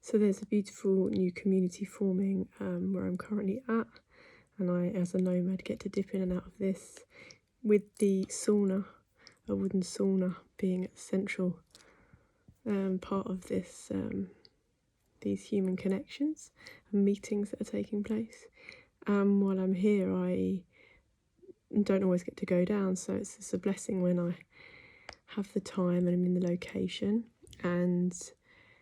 So there's a beautiful new community forming where I'm currently at, and I, as a nomad, get to dip in and out of this, with the sauna, a wooden sauna, being a central part of this, these human connections and meetings that are taking place. While I'm here, I don't always get to go down, so it's a blessing when I have the time and I'm in the location. And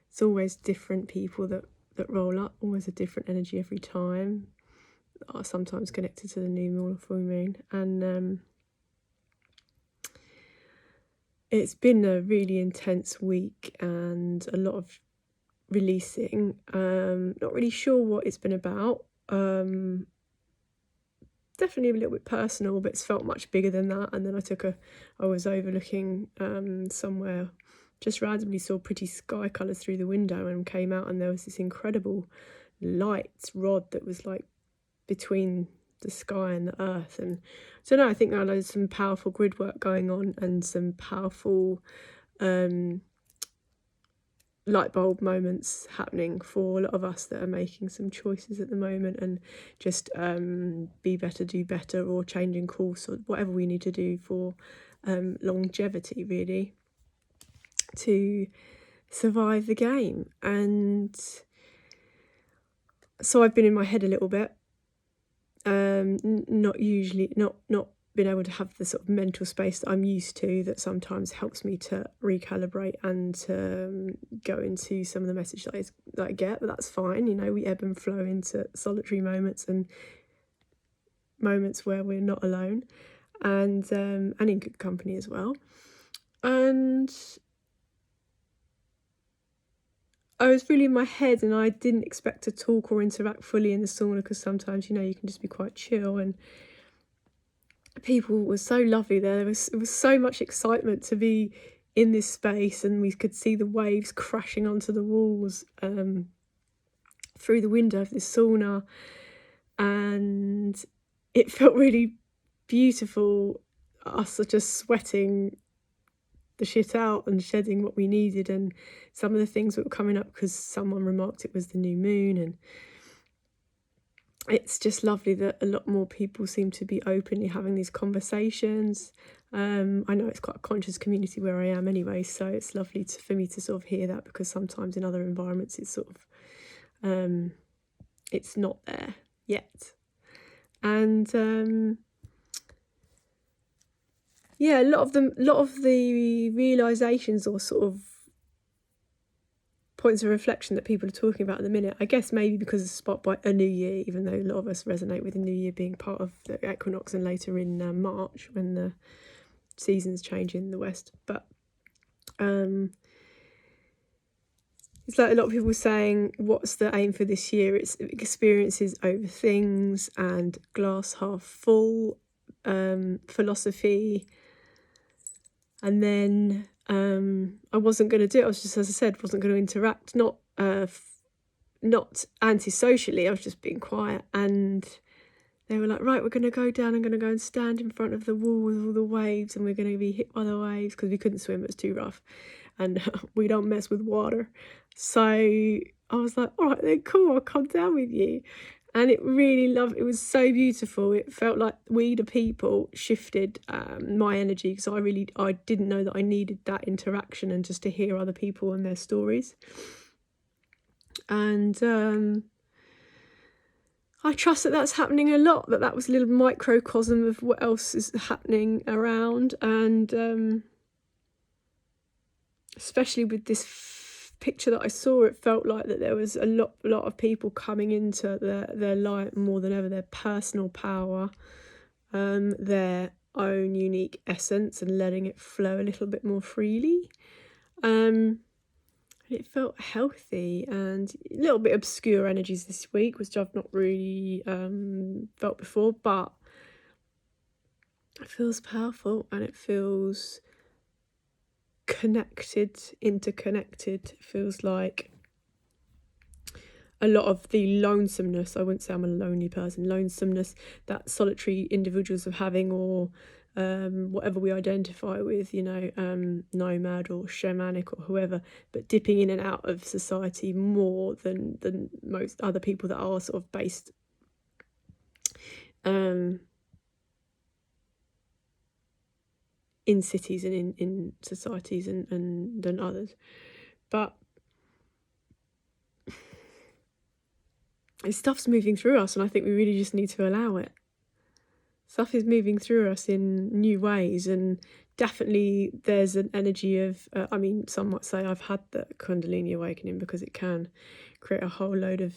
it's always different people that roll up, always a different energy every time, are sometimes connected to the new moon or full moon. And it's been a really intense week and a lot of releasing. Not really sure what it's been about. Definitely a little bit personal, but it's felt much bigger than that. And then I was overlooking somewhere, just randomly saw pretty sky colours through the window and came out, and there was this incredible light rod that was like between the sky and the earth. And so now I think there's some powerful grid work going on and some powerful light bulb moments happening for a lot of us that are making some choices at the moment, and just be better, do better, or changing course, or whatever we need to do for longevity, really, to survive the game. And so I've been in my head a little bit, not been able to have the sort of mental space that I'm used to, that sometimes helps me to recalibrate and to go into some of the message that I get. But that's fine, you know, we ebb and flow into solitary moments and moments where we're not alone, and in good company as well. And I was really in my head, and I didn't expect to talk or interact fully in the sauna, because sometimes, you know, you can just be quite chill, and people were so lovely there. It was so much excitement to be in this space, and we could see the waves crashing onto the walls through the window of this sauna, and it felt really beautiful, us just sweating the shit out and shedding what we needed, and some of the things that were coming up because someone remarked it was the new moon. And it's just lovely that a lot more people seem to be openly having these conversations. I know it's quite a conscious community where I am anyway, so it's lovely for me to sort of hear that, because sometimes in other environments it's sort of it's not there yet. And yeah, a lot of the realizations or sort of points of reflection that people are talking about at the minute, I guess maybe because it's spot by a new year, even though a lot of us resonate with the new year being part of the equinox and later in March when the seasons change in the west. But it's like a lot of people saying, what's the aim for this year? It's experiences over things and glass half full philosophy. And then I wasn't going to do it. I was just, as I said, wasn't going to interact, not antisocially. I was just being quiet. And they were like, right, we're going to go down. I'm going to go and stand in front of the wall with all the waves, and we're going to be hit by the waves because we couldn't swim. It was too rough, and we don't mess with water. So I was like, all right, then cool, I'll come down with you. And it was so beautiful. It felt like we, the people, shifted my energy, because I didn't know that I needed that interaction and just to hear other people and their stories. And I trust that that's happening a lot, that was a little microcosm of what else is happening around. And especially with this picture that I saw, it felt like that there was a lot of people coming into their light more than ever, their personal power, their own unique essence, and letting it flow a little bit more freely. And it felt healthy, and a little bit obscure energies this week, which I've not really felt before, but it feels powerful, and it feels connected, interconnected. It feels like a lot of the lonesomeness, I wouldn't say I'm a lonely person, lonesomeness that solitary individuals are having, or whatever we identify with, nomad or shamanic or whoever, but dipping in and out of society more than most other people that are sort of based in cities and in societies and than others. But stuff's moving through us, and I think we really just need to allow it. Stuff is moving through us in new ways, and definitely there's an energy of, some might say I've had the Kundalini awakening, because it can create a whole load of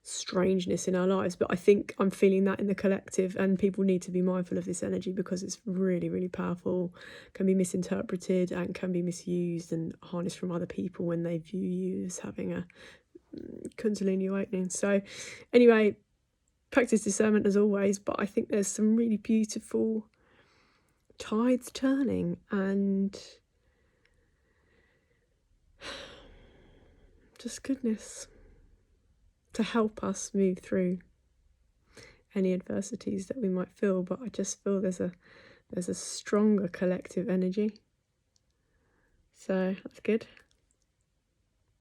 strangeness in our lives, but I think I'm feeling that in the collective, and people need to be mindful of this energy because it's really, really powerful, can be misinterpreted and can be misused and harnessed from other people when they view you as having a Kundalini awakening. So anyway, practice discernment as always, but I think there's some really beautiful tides turning and just goodness to help us move through any adversities that we might feel. But I just feel there's a stronger collective energy, so that's good.